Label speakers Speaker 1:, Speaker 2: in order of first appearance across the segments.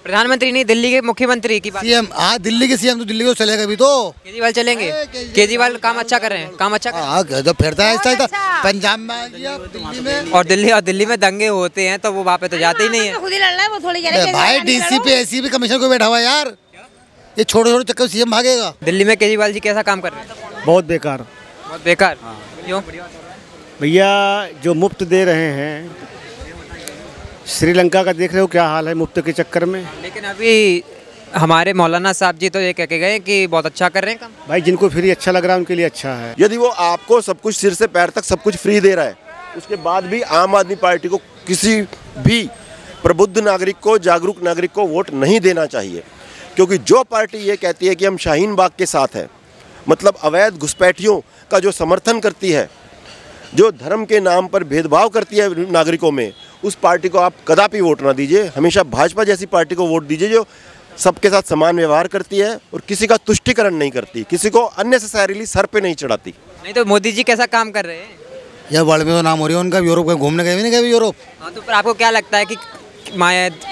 Speaker 1: प्रधानमंत्री नहीं, दिल्ली के मुख्यमंत्री की बात।
Speaker 2: सीएम, हाँ दिल्ली के सीएम तो दिल्ली को चलेगा भी तो।
Speaker 1: केजरीवाल चलेंगे? केजरीवाल काम अच्छा कर रहे हैं, काम अच्छा कर रहे हैं।
Speaker 2: हाँ जब फिरता है ऐसा पंजाब में आ गया, दिल्ली में।
Speaker 1: और दिल्ली में दंगे होते हैं तो वो वहाँ पे तो जाते ही नहीं है।
Speaker 3: खुद ही लड़ रहा है वो, थोड़ी कह रहे हैं
Speaker 2: भाई डीसीपी एसीपी कमिश्नर को बैठा हुआ है यार, ये छोटे छोटे चक्कर सीएम भागेगा।
Speaker 1: दिल्ली में केजरीवाल जी कैसा काम कर रहे हैं?
Speaker 4: बहुत बेकार।
Speaker 1: बहुत बेकार। क्यों?
Speaker 4: भैया जो मुफ्त दे रहे हैं, श्रीलंका का देख रहे हो क्या हाल है मुफ्त के चक्कर में।
Speaker 1: लेकिन अभी हमारे मौलाना साहब जी तो ये कह के गए कि बहुत अच्छा कर रहे हैं काम।
Speaker 4: भाई जिनको फ्री अच्छा लग रहा है उनके लिए अच्छा है।
Speaker 5: यदि वो आपको सब कुछ सिर से पैर तक सब कुछ फ्री दे रहा है, उसके बाद भी आम आदमी पार्टी को, किसी भी प्रबुद्ध नागरिक को, जागरूक नागरिक को वोट नहीं देना चाहिए। क्योंकि जो पार्टी ये कहती है कि हम शाहीन बाग के साथ हैं, मतलब अवैध घुसपैठियों का जो समर्थन करती है, जो धर्म के नाम पर भेदभाव करती है नागरिकों में, उस पार्टी को आप कदापि वोट ना दीजिए। हमेशा भाजपा जैसी पार्टी को वोट दीजिए जो सबके साथ समान व्यवहार करती है और किसी का तुष्टिकरण नहीं करती, किसी को अननेसेसरीली सर पे नहीं चढ़ाती।
Speaker 1: नहीं तो मोदी जी कैसा काम कर रहे हैं?
Speaker 2: यह वर्ल्ड में तो नाम हो रही है उनका, यूरोप में घूमने गए भी नहीं गए यूरोप।
Speaker 1: हाँ तो फिर आपको क्या लगता है कि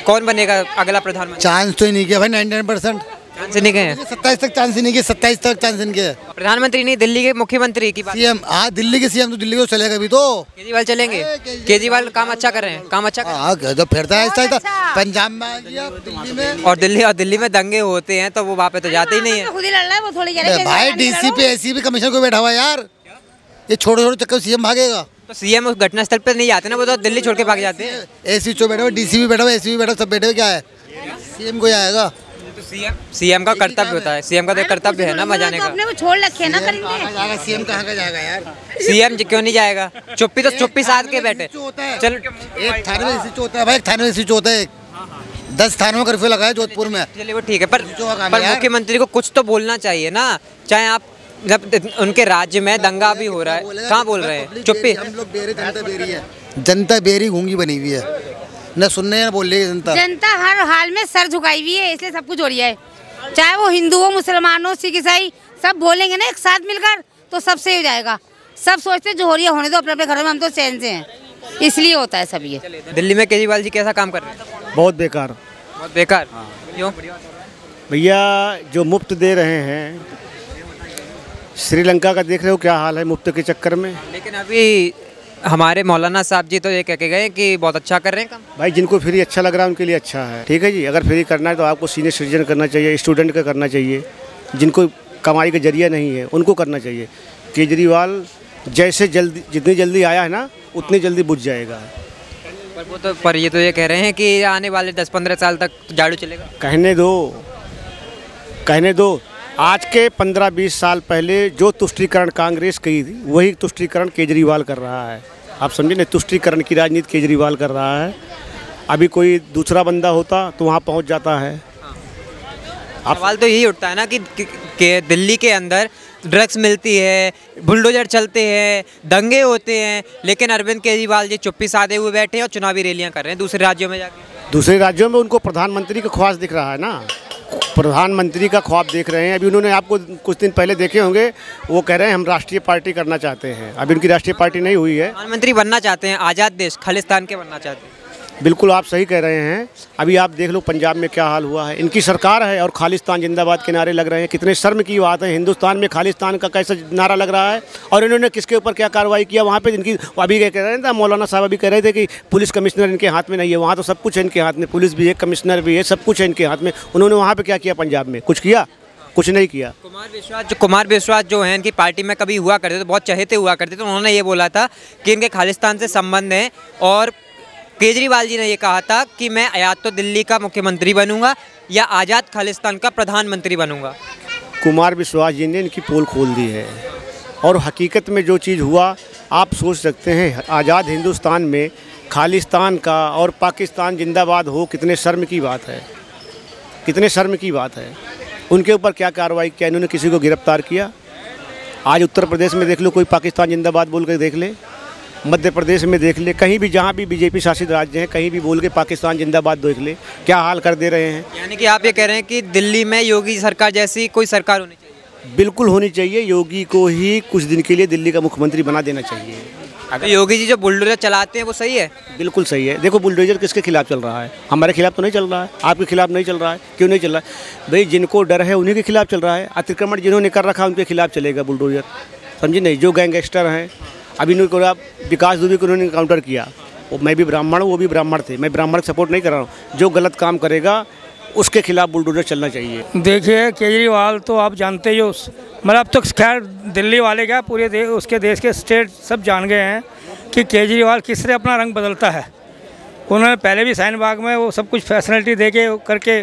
Speaker 1: कौन बनेगा अगला प्रधानमंत्री?
Speaker 2: चांस तो ही नहीं किया भाई, 99%।
Speaker 1: चांस नहीं गए?
Speaker 2: 27 तक चांस ही नहीं किया, 27 तक चांस नहीं किया।
Speaker 1: प्रधानमंत्री नहीं, दिल्ली के मुख्यमंत्री की बात।
Speaker 2: सीएम, हाँ दिल्ली के सीएम तो दिल्ली को चलेगा भी तो।
Speaker 1: केजरीवाल चलेंगे? केजरीवाल काम अच्छा कर रहे हैं, काम अच्छा कर रहे हैं।
Speaker 2: हाँ जब फिरता है ऐसा पंजाब में आ गया, दिल्ली में।
Speaker 1: और दिल्ली में दंगे होते हैं तो वो वहाँ पे तो जाते ही नहीं है।
Speaker 3: खुद ही लड़ रहा है वो, थोड़ी कह रहे हैं
Speaker 2: भाई डीसीपी एसीपी कमिश्नर को बैठा हुआ है यार, ये छोटे छोटे चक्कर सीएम भागेगा।
Speaker 1: तो सीएम उस घटना स्थल पे नहीं जाते ना, वो तो दिल्ली छोड़ के भाग जाते हैं।
Speaker 2: एसी चो बैठा हुआ, डीसीपी बैठा हुआ, एसीपी बैठा, सब बैठे हुए, क्या है सीएम को आएगा।
Speaker 1: तो सीएम का कर्तव्य होता है, सीएम का तो कर्तव्य है ना मजाने का।
Speaker 3: अपने वो छोड़ रखे ना करेंगे।
Speaker 2: सीएम कहाँ का जाएगा यार?
Speaker 1: सीएम क्यों नहीं जाएगा? चुप्पी साध के बैठे। चल
Speaker 2: एक थाने में एसी होता है भाई, एक थाने में एसी होता है, 10 थानों में कर्फ्यू लगाया जोधपुर में।
Speaker 1: चलिए वो ठीक है, पर मुख्यमंत्री को कुछ तो बोलना चाहिए ना। चाहे आप उनके राज्य में दंगा भी हो रहा है, कहाँ बोल रहे हैं? चुप्पी।
Speaker 2: हम लोग बेरी, जनता बेरी है, जनता बेरी गूंगी बनी हुई है, न सुनने न बोल रही है जनता।
Speaker 3: जनता हर हाल में सर झुकाई हुई है, इसलिए सब कुछ हो रही है। चाहे वो हिंदू हो, मुसलमान हो, सिख ईसाई, सब बोलेंगे ना एक साथ मिलकर तो सब सही हो जाएगा। सब सोचते हैं जो हो रही है होने दो, अपने अपने घरों में, हम तो चैन से हैं, इसलिए होता है सब ये।
Speaker 1: दिल्ली में केजरीवाल जी कैसा काम कर रहे हैं?
Speaker 4: बहुत बेकार।
Speaker 1: बहुत बेकार। क्यों?
Speaker 4: भैया जो मुफ्त दे रहे हैं, श्रीलंका का देख रहे हो क्या हाल है मुफ्त के चक्कर में।
Speaker 1: लेकिन अभी हमारे मौलाना साहब जी तो ये कह के गए कि बहुत अच्छा कर रहे हैं काम।
Speaker 4: भाई जिनको फ्री अच्छा लग रहा है उनके लिए अच्छा है, ठीक है जी। अगर फ्री करना है तो आपको सीनियर सिटीजन करना चाहिए, स्टूडेंट का करना चाहिए, जिनको कमाई का जरिया नहीं है उनको करना चाहिए। केजरीवाल जैसे जितनी जल्दी आया है ना, उतनी जल्दी बुझ जाएगा।
Speaker 1: पर ये तो ये कह रहे हैं कि आने वाले 10-15 साल तक झाड़ू चलेगा।
Speaker 4: कहने दो। आज के 15-20 साल पहले जो तुष्टीकरण कांग्रेस की थी, वही तुष्टीकरण केजरीवाल कर रहा है। आप समझे ना, तुष्टीकरण की राजनीति केजरीवाल कर रहा है। अभी कोई दूसरा बंदा होता तो वहाँ पहुँच जाता है।
Speaker 1: सवाल तो यही उठता है ना कि दिल्ली के अंदर ड्रग्स मिलती है, बुलडोजर चलते हैं, दंगे होते हैं, लेकिन अरविंद केजरीवाल जी चुप्पी साधे हुए बैठे हैं और चुनावी रैलियाँ कर रहे हैं दूसरे राज्यों में जाके।
Speaker 4: दूसरे राज्यों में उनको प्रधानमंत्री का ख्वाब दिख रहा है ना, प्रधानमंत्री का ख्वाब देख रहे हैं। अभी उन्होंने आपको कुछ दिन पहले देखे होंगे, वो कह रहे हैं हम राष्ट्रीय पार्टी करना चाहते हैं। अभी उनकी राष्ट्रीय पार्टी नहीं हुई है।
Speaker 1: प्रधानमंत्री बनना चाहते हैं, आज़ाद देश खालिस्तान के बनना चाहते हैं।
Speaker 4: बिल्कुल आप सही कह रहे हैं। अभी आप देख लो पंजाब में क्या हाल हुआ है। इनकी सरकार है और खालिस्तान जिंदाबाद के नारे लग रहे हैं। कितने शर्म की बात है, हिंदुस्तान में खालिस्तान का कैसा नारा लग रहा है। और इन्होंने किसके ऊपर क्या कार्रवाई किया वहाँ पे? इनकी अभी कह रहे थे मौलाना साहब, अभी कह रहे थे कि पुलिस कमिश्नर इनके हाथ में नहीं है। वहाँ तो सब कुछ है इनके हाथ में, पुलिस भी है, कमिश्नर भी है, सब कुछ है इनके हाथ में। उन्होंने वहाँ पर क्या किया? पंजाब में कुछ किया? कुछ नहीं किया।
Speaker 1: कुमार विश्वास जो हैं इनकी पार्टी में कभी हुआ करते थे, बहुत चहेते हुआ करते थे। उन्होंने ये बोला था कि इनके खालिस्तान से संबंध हैं। और केजरीवाल जी ने ये कहा था कि मैं या तो दिल्ली का मुख्यमंत्री बनूंगा या आज़ाद खालिस्तान का प्रधानमंत्री बनूंगा।
Speaker 4: कुमार विश्वास जी ने इनकी पोल खोल दी है। और हकीकत में जो चीज़ हुआ आप सोच सकते हैं। आज़ाद हिंदुस्तान में खालिस्तान का और पाकिस्तान जिंदाबाद हो, कितने शर्म की बात है, कितने शर्म की बात है। उनके ऊपर क्या कार्रवाई किया इन्होंने? किसी को गिरफ्तार किया? आज उत्तर प्रदेश में देख लो, कोई पाकिस्तान जिंदाबाद बोल कर देख ले, मध्य प्रदेश में देख ले, कहीं भी जहाँ भी बीजेपी शासित राज्य हैं, कहीं भी बोल के पाकिस्तान जिंदाबाद देख ले, क्या हाल कर दे रहे हैं।
Speaker 1: यानी कि आप ये कह रहे हैं कि दिल्ली में योगी सरकार जैसी कोई सरकार होनी चाहिए?
Speaker 4: बिल्कुल होनी चाहिए। योगी को ही कुछ दिन के लिए दिल्ली का मुख्यमंत्री बना देना चाहिए।
Speaker 1: तो योगी जी जो बुलडोजर चलाते हैं वो सही है?
Speaker 4: बिल्कुल सही है। देखो बुलडोजर किसके खिलाफ चल रहा है? हमारे खिलाफ तो नहीं चल रहा है, आपके खिलाफ नहीं चल रहा है। क्यों नहीं चल रहा है भाई? जिनको डर है उन्हीं के खिलाफ चल रहा है। अतिक्रमण जिन्होंने कर रखा है उनके खिलाफ चलेगा बुलडोजर, समझे नहीं? जो गैंगस्टर हैं, अभी इन्होंने विकास दुबे को उन्होंने काउंटर किया। मैं भी ब्राह्मण हूँ, वो भी ब्राह्मण थे, मैं ब्राह्मण सपोर्ट नहीं कर रहा हूँ। जो गलत काम करेगा उसके खिलाफ बुलडोजर चलना चाहिए।
Speaker 6: देखिए केजरीवाल तो आप जानते ही हो, मतलब अब तो खैर दिल्ली वाले क्या पूरे उसके देश के स्टेट सब जान गए हैं कि केजरीवाल किस तरह अपना रंग बदलता है। उन्होंने पहले भी शाहीन बाग में वो सब कुछ फैसिलिटी दे के करके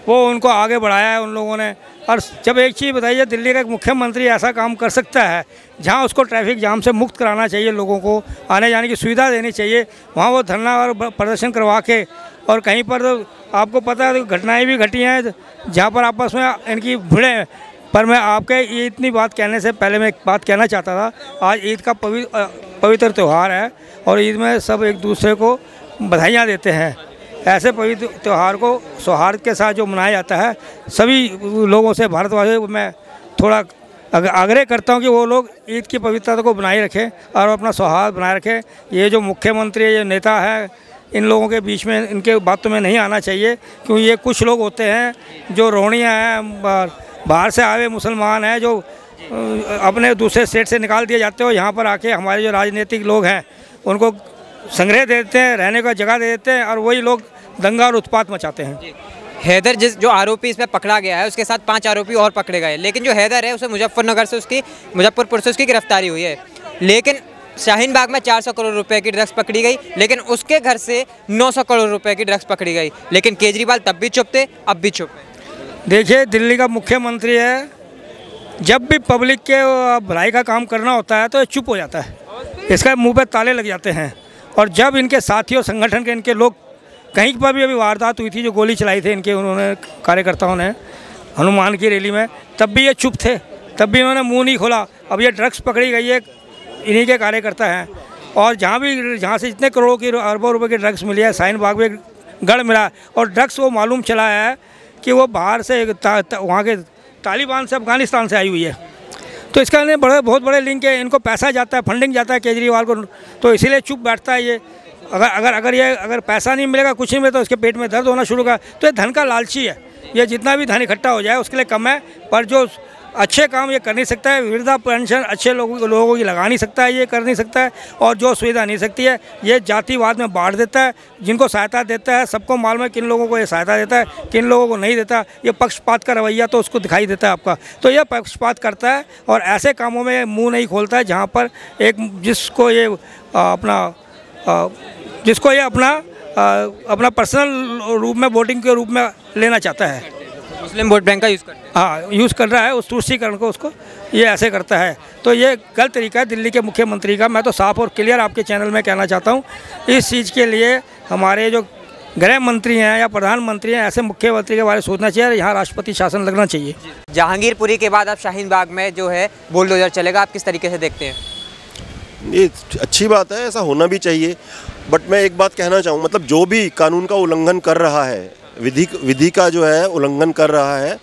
Speaker 6: वो उनको आगे बढ़ाया है उन लोगों ने। और जब एक चीज़ बताइए, दिल्ली का एक मुख्यमंत्री ऐसा काम कर सकता है जहां उसको ट्रैफिक जाम से मुक्त कराना चाहिए, लोगों को आने जाने की सुविधा देनी चाहिए, वहां वो धरना और प्रदर्शन करवा के, और कहीं पर तो आपको पता है घटनाएं भी घटी हैं जहां पर आपस में इनकी भिड़ें। पर मैं आपके ये इतनी बात कहने से पहले मैं एक बात कहना चाहता था, आज ईद का पवित्र त्यौहार है और ईद में सब एक दूसरे को बधाइयाँ देते हैं। ऐसे पवित्र त्यौहार को सौहार्द के साथ जो मनाया जाता है, सभी लोगों से, भारतवासियों मैं थोड़ा आग्रह करता हूं कि वो लोग ईद की पवित्रता को बनाए रखें और अपना सौहार्द बनाए रखें। ये जो मुख्यमंत्री, ये नेता है, इन लोगों के बीच में इनके बातों में नहीं आना चाहिए, क्योंकि ये कुछ लोग होते हैं जो रोहणियाँ हैं, बाहर से आए मुसलमान हैं, जो अपने दूसरे स्टेट से निकाल दिए जाते हो, यहाँ पर आके हमारे जो राजनीतिक लोग हैं उनको संग्रह दे देते हैं, रहने का जगह दे देते हैं, और वही लोग दंगा और उत्पात मचाते हैं।
Speaker 1: हैदर जो आरोपी इसमें पकड़ा गया है, उसके साथ 5 आरोपी और पकड़े गए, लेकिन जो हैदर है उसे मुजफ्फरपुर से उसकी गिरफ्तारी हुई है। लेकिन शाहीन बाग में 400 करोड़ रुपए की ड्रग्स पकड़ी गई, लेकिन उसके घर से 900 करोड़ रुपए की ड्रग्स पकड़ी गई। लेकिन केजरीवाल तब भी चुप थे, अब भी चुप है।
Speaker 6: देखिए दिल्ली का मुख्यमंत्री है, जब भी पब्लिक के भलाई का काम करना होता है तो ये चुप हो जाता है, इसका मुंह पे ताले लग जाते हैं। और जब इनके साथियों, संगठन के इनके लोग, कहीं पर भी अभी वारदात हुई थी, जो गोली चलाई थी इनके उन्होंने कार्यकर्ताओं ने हनुमान की रैली में, तब भी ये चुप थे, तब भी इन्होंने मुंह नहीं खोला। अब ये ड्रग्स पकड़ी गई है, इन्हीं के कार्यकर्ता हैं। और जहाँ से जितने करोड़ों की, अरबों रुपए की ड्रग्स मिली है, शाहीन बाग में गढ़ मिला। और ड्रग्स वो मालूम चला है कि वो बाहर से वहाँ के तालिबान से, अफगानिस्तान से आई हुई है। तो इसका इन्हें बहुत बड़े लिंक है, इनको पैसा जाता है, फंडिंग जाता है केजरीवाल को, तो इसीलिए चुप बैठता है ये। अगर पैसा नहीं मिलेगा, कुछ नहीं मिलेगा, तो इसके पेट में दर्द होना शुरू होगा। तो ये धन का लालची है, ये जितना भी धन इकट्ठा हो जाए उसके लिए कम है, पर जो अच्छे काम ये कर नहीं सकता है, वृद्धा पेंशन अच्छे लोगों की लगा नहीं सकता है, ये कर नहीं सकता है, और जो सुविधा नहीं सकती है ये जातिवाद में बांट देता है। जिनको सहायता देता है सबको मालूम है किन लोगों को ये सहायता देता है, किन लोगों को नहीं देता। ये पक्षपात का रवैया तो उसको दिखाई देता है आपका, तो ये पक्षपात करता है और ऐसे कामों में मुँह नहीं खोलता है जहाँ पर जिसको ये अपना पर्सनल रूप में, वोटिंग के रूप में लेना चाहता है।
Speaker 1: मुस्लिम वोट बैंक का यूज़ करते हैं।
Speaker 6: हाँ, यूज़ कर रहा है उस तुष्टीकरण को, उसको ये ऐसे करता है। तो ये गलत तरीका है दिल्ली के मुख्यमंत्री का। मैं तो साफ और क्लियर आपके चैनल में कहना चाहता हूँ, इस चीज़ के लिए हमारे जो गृह मंत्री हैं या प्रधानमंत्री हैं, ऐसे मुख्यमंत्री के बारे में सोचना चाहिए, और यहाँ राष्ट्रपति शासन लगना चाहिए।
Speaker 1: जहांगीरपुरी के बाद अब शाहीन बाग में जो है बुलडोजर चलेगा, आप किस तरीके से देखते हैं?
Speaker 5: ये अच्छी बात है, ऐसा होना भी चाहिए। बट मैं एक बात कहना चाहूँ, मतलब जो भी कानून का उल्लंघन कर रहा है, विधि का जो है उल्लंघन कर रहा है,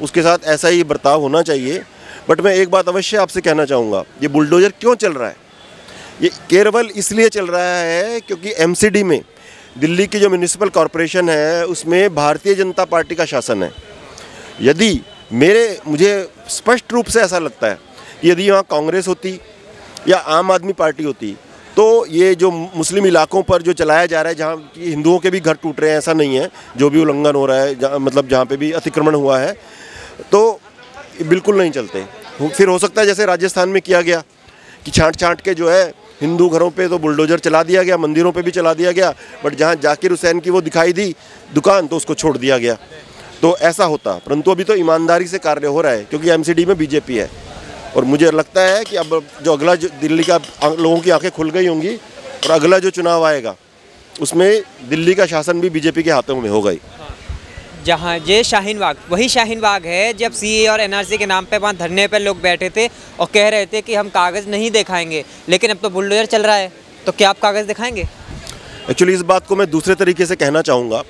Speaker 5: उसके साथ ऐसा ही बर्ताव होना चाहिए। बट मैं एक बात अवश्य आपसे कहना चाहूँगा, ये बुलडोजर क्यों चल रहा है? ये केवल इसलिए चल रहा है क्योंकि एमसीडी में, दिल्ली की जो म्यूनिसिपल कॉरपोरेशन है, उसमें भारतीय जनता पार्टी का शासन है। यदि मुझे स्पष्ट रूप से ऐसा लगता है कि यदि यहाँ कांग्रेस होती या आम आदमी पार्टी होती, तो ये जो मुस्लिम इलाकों पर जो चलाया जा रहा है, जहाँ की हिंदुओं के भी घर टूट रहे हैं, ऐसा नहीं है, जो भी उल्लंघन हो रहा है, मतलब जहाँ पे भी अतिक्रमण हुआ है, तो बिल्कुल नहीं चलते। फिर हो सकता है जैसे राजस्थान में किया गया कि छांट के जो है हिंदू घरों पे तो बुलडोजर चला दिया गया, मंदिरों पे भी चला दिया गया, बट जहाँ जाकिर हुसैन की वो दिखाई दी दुकान, तो उसको छोड़ दिया गया। तो ऐसा होता, परंतु अभी तो ईमानदारी से कार्य हो रहा है, क्योंकि एमसीडी में बीजेपी है। और मुझे लगता है कि अब जो अगला, जो दिल्ली का लोगों की आंखें खुल गई होंगी, और अगला जो चुनाव आएगा उसमें दिल्ली का शासन भी बीजेपी के हाथों में होगा ही।
Speaker 1: जहाँ ये शाहीन बाग, वही शाहीन बाग है जब सीए और एनआरसी के नाम पे वहाँ धरने पर लोग बैठे थे और कह रहे थे कि हम कागज़ नहीं दिखाएंगे, लेकिन अब तो बुलडोजर चल रहा है, तो क्या आप कागज़ दिखाएंगे?
Speaker 5: एक्चुअली इस बात को मैं दूसरे तरीके से कहना चाहूँगा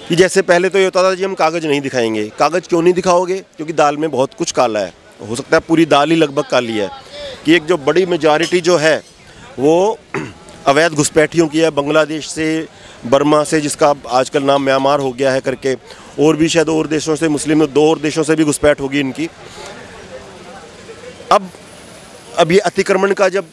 Speaker 5: कि जैसे पहले तो ये होता था कि हम कागज़ नहीं दिखाएंगे। कागज़ क्यों नहीं दिखाओगे? क्योंकि दाल में बहुत कुछ काला है, हो सकता है पूरी दाल ही लगभग काली है, कि एक जो बड़ी मेजॉरिटी जो है वो अवैध घुसपैठियों की है, बांग्लादेश से, बर्मा से, जिसका आजकल नाम म्यांमार हो गया है करके, और भी शायद और देशों से, मुस्लिम 2 और देशों से भी घुसपैठ होगी इनकी। अब ये अतिक्रमण का जब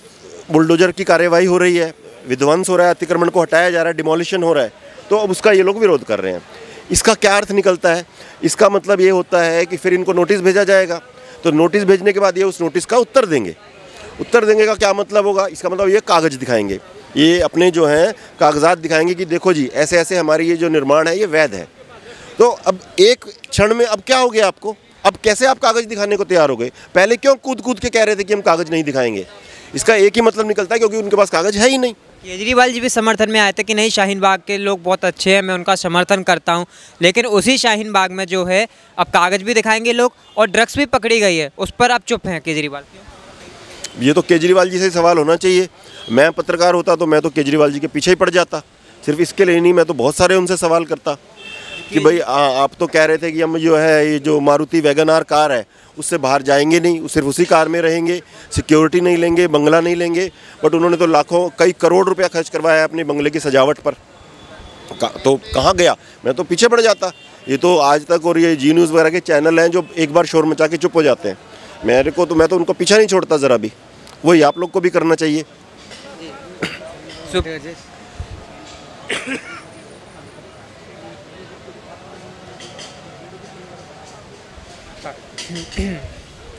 Speaker 5: बुलडोजर की कार्यवाही हो रही है, विध्वंस हो रहा है, अतिक्रमण को हटाया जा रहा है, डिमोलिशन हो रहा है, तो अब उसका ये लोग विरोध कर रहे हैं। इसका क्या अर्थ निकलता है? इसका मतलब ये होता है कि फिर इनको नोटिस भेजा जाएगा, तो नोटिस भेजने के बाद ये उस नोटिस का उत्तर देंगे। उत्तर देंगे का क्या मतलब होगा? इसका मतलब ये कागज़ दिखाएंगे, ये अपने जो हैं कागजात दिखाएंगे कि देखो जी ऐसे ऐसे हमारी ये जो निर्माण है ये वैध है। तो अब एक क्षण में अब क्या हो गया आपको? अब कैसे आप कागज़ दिखाने को तैयार हो गए? पहले क्यों कूद कूद के कह रहे थे कि हम कागज़ नहीं दिखाएंगे? इसका एक ही मतलब निकलता है, क्योंकि उनके पास कागज़ है ही नहीं।
Speaker 1: केजरीवाल जी भी समर्थन में आए थे कि नहीं, शाहीन बाग के लोग बहुत अच्छे हैं, मैं उनका समर्थन करता हूं, लेकिन उसी शाहीन बाग में जो है अब कागज़ भी दिखाएंगे लोग और ड्रग्स भी पकड़ी गई है, उस पर आप चुप हैं केजरीवाल?
Speaker 5: ये तो केजरीवाल जी से सवाल होना चाहिए। मैं पत्रकार होता तो मैं तो केजरीवाल जी के पीछे ही पड़ जाता, सिर्फ इसके लिए नहीं, मैं तो बहुत सारे उनसे सवाल करता कि भाई आप तो कह रहे थे कि हम जो है ये जो मारुति वैगन-आर कार है उससे बाहर जाएंगे नहीं, सिर्फ उसी कार में रहेंगे, सिक्योरिटी नहीं लेंगे, बंगला नहीं लेंगे, बट उन्होंने तो लाखों कई करोड़ रुपया खर्च करवाया है अपने बंगले की सजावट पर। तो कहाँ गया? मैं तो पीछे पड़ जाता। ये तो आज तक और ये जी न्यूज़ वगैरह के चैनल हैं जो एक बार शोर मचा के चुप हो जाते हैं। मैं तो उनको पीछा नहीं छोड़ता ज़रा भी। वही आप लोग को भी करना चाहिए।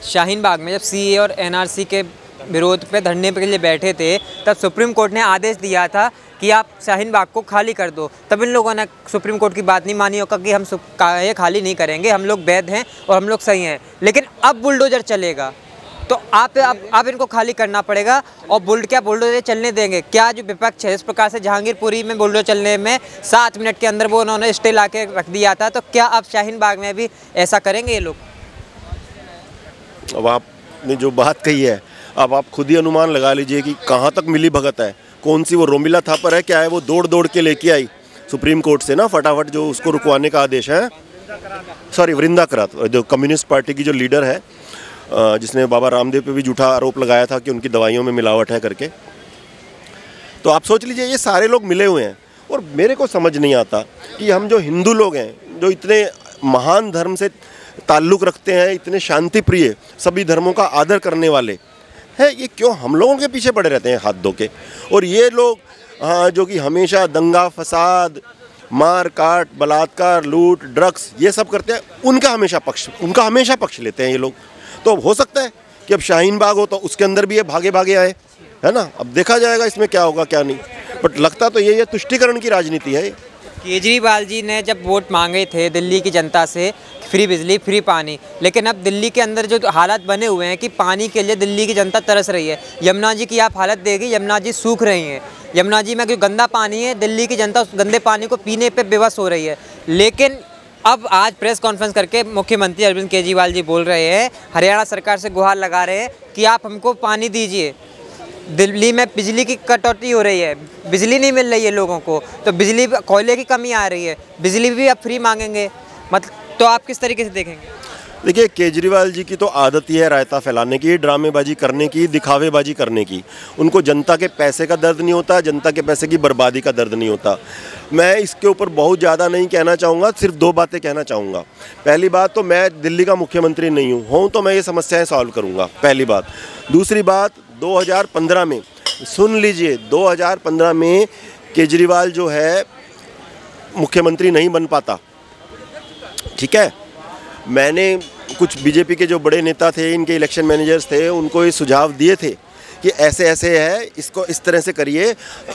Speaker 1: शाहीन बाग में जब सीए और एनआरसी के विरोध पे धरने के लिए बैठे थे, तब सुप्रीम कोर्ट ने आदेश दिया था कि आप शाहीन बाग को खाली कर दो। तब इन लोगों ने सुप्रीम कोर्ट की बात नहीं मानी होगा कि हम ये खाली नहीं करेंगे, हम लोग वैध हैं और हम लोग सही हैं। लेकिन अब बुलडोजर चलेगा तो आप इनको खाली करना पड़ेगा। और बुलडोजर चलने देंगे क्या? जो विपक्ष है, इस प्रकार से जहांगीरपुरी में बुलडोजर चलने में 7 मिनट के अंदर वो उन्होंने स्टे ला के रख दिया था, तो क्या आप शाहीन बाग में भी ऐसा करेंगे ये लोग?
Speaker 5: अब आपने जो बात कही है, अब आप खुद ही अनुमान लगा लीजिए कि कहाँ तक मिली भगत है। कौन सी वो रोमिला थापर है क्या है, वो दौड़ दौड़ के लेके आई सुप्रीम कोर्ट से ना फटाफट, जो उसको रुकवाने का आदेश है। सॉरी, वृंदा करात, जो कम्युनिस्ट पार्टी की जो लीडर है, जिसने बाबा रामदेव पे भी झूठा आरोप लगाया था कि उनकी दवाइयों में मिलावट है करके। तो आप सोच लीजिए ये सारे लोग मिले हुए हैं। और मेरे को समझ नहीं आता कि हम जो हिंदू लोग हैं, जो इतने महान धर्म से ताल्लुक़ रखते हैं, इतने शांति प्रिय, सभी धर्मों का आदर करने वाले हैं, ये क्यों हम लोगों के पीछे पड़े रहते हैं हाथ धो के? और ये लोग जो कि हमेशा दंगा फसाद, मार काट, बलात्कार, लूट, ड्रग्स ये सब करते हैं, उनका हमेशा पक्ष लेते हैं ये लोग। तो हो सकता है कि अब शाहीन बाग हो तो उसके अंदर भी ये भागे भागे आए, है ना। अब देखा जाएगा इसमें क्या होगा क्या नहीं, बट लगता तो ये तुष्टीकरण की राजनीति है।
Speaker 1: केजरीवाल जी ने जब वोट मांगे थे दिल्ली की जनता से, फ्री बिजली फ्री पानी, लेकिन अब दिल्ली के अंदर जो हालात बने हुए हैं कि पानी के लिए दिल्ली की जनता तरस रही है। यमुना जी की आप हालत देगी, यमुना जी सूख रही हैं। यमुना जी में जो गंदा पानी है, दिल्ली की जनता उस गंदे पानी को पीने पे बेबस हो रही है। लेकिन अब आज प्रेस कॉन्फ्रेंस करके मुख्यमंत्री अरविंद केजरीवाल जी बोल रहे हैं, हरियाणा सरकार से गुहार लगा रहे हैं कि आप हमको पानी दीजिए। दिल्ली में बिजली की कटौती हो रही है, बिजली नहीं मिल रही है लोगों को, तो बिजली कोयले की कमी आ रही है, बिजली भी अब फ्री मांगेंगे। मतलब तो आप किस तरीके से देखेंगे?
Speaker 5: देखिए, केजरीवाल जी की तो आदत ही है रायता फैलाने की, ड्रामेबाजी करने की, दिखावेबाजी करने की। उनको जनता के पैसे का दर्द नहीं होता, जनता के पैसे की बर्बादी का दर्द नहीं होता। मैं इसके ऊपर बहुत ज़्यादा नहीं कहना चाहूँगा, सिर्फ 2 बातें कहना चाहूँगा। पहली बात तो मैं दिल्ली का मुख्यमंत्री नहीं हूँ तो मैं ये समस्याएँ सॉल्व करूँगा, पहली बात। दूसरी बात, 2015 में, सुन लीजिए, 2015 में केजरीवाल जो है मुख्यमंत्री नहीं बन पाता, ठीक है। मैंने कुछ बीजेपी के जो बड़े नेता थे, इनके इलेक्शन मैनेजर्स थे, उनको ये सुझाव दिए थे कि ऐसे ऐसे है, इसको इस तरह से करिए।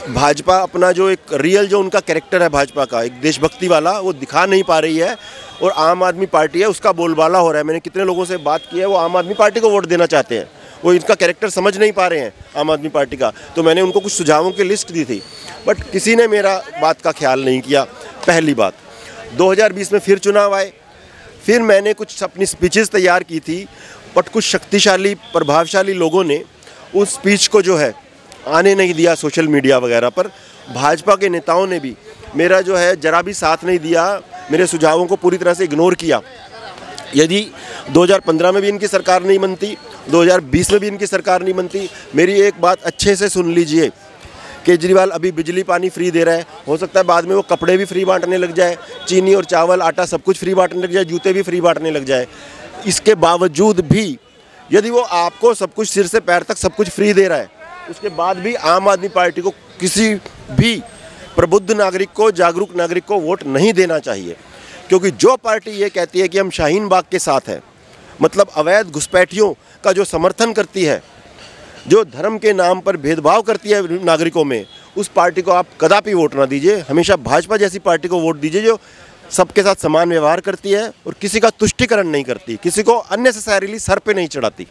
Speaker 5: भाजपा अपना जो एक रियल जो उनका कैरेक्टर है भाजपा का, एक देशभक्ति वाला, वो दिखा नहीं पा रही है। और आम आदमी पार्टी है, उसका बोलबाला हो रहा है। मैंने कितने लोगों से बात की है, वो आम आदमी पार्टी को वोट देना चाहते हैं, वो इनका कैरेक्टर समझ नहीं पा रहे हैं आम आदमी पार्टी का। तो मैंने उनको कुछ सुझावों की लिस्ट दी थी, बट किसी ने मेरा बात का ख्याल नहीं किया, पहली बात। 2020 में फिर चुनाव आए, फिर मैंने कुछ अपनी स्पीचेस तैयार की थी, बट कुछ शक्तिशाली प्रभावशाली लोगों ने उस स्पीच को जो है आने नहीं दिया सोशल मीडिया वगैरह पर। भाजपा के नेताओं ने भी मेरा जो है ज़रा भी साथ नहीं दिया, मेरे सुझावों को पूरी तरह से इग्नोर किया। यदि 2015 में भी इनकी सरकार नहीं बनती, 2020 में भी इनकी सरकार नहीं बनती, मेरी एक बात अच्छे से सुन लीजिए, केजरीवाल अभी बिजली पानी फ्री दे रहा है, हो सकता है बाद में वो कपड़े भी फ्री बांटने लग जाए, चीनी और चावल आटा सब कुछ फ्री बांटने लग जाए, जूते भी फ्री बांटने लग जाए। इसके बावजूद भी यदि वो आपको सब कुछ सिर से पैर तक सब कुछ फ्री दे रहा है, उसके बाद भी आम आदमी पार्टी को, किसी भी प्रबुद्ध नागरिक को, जागरूक नागरिक को वोट नहीं देना चाहिए। क्योंकि जो पार्टी ये कहती है कि हम शाहीन बाग के साथ हैं, मतलब अवैध घुसपैठियों का जो समर्थन करती है, जो धर्म के नाम पर भेदभाव करती है नागरिकों में, उस पार्टी को आप कदापि वोट ना दीजिए। हमेशा भाजपा जैसी पार्टी को वोट दीजिए जो सबके साथ समान व्यवहार करती है और किसी का तुष्टिकरण नहीं करती, किसी को अननेसेसरीली सर पे नहीं चढ़ाती।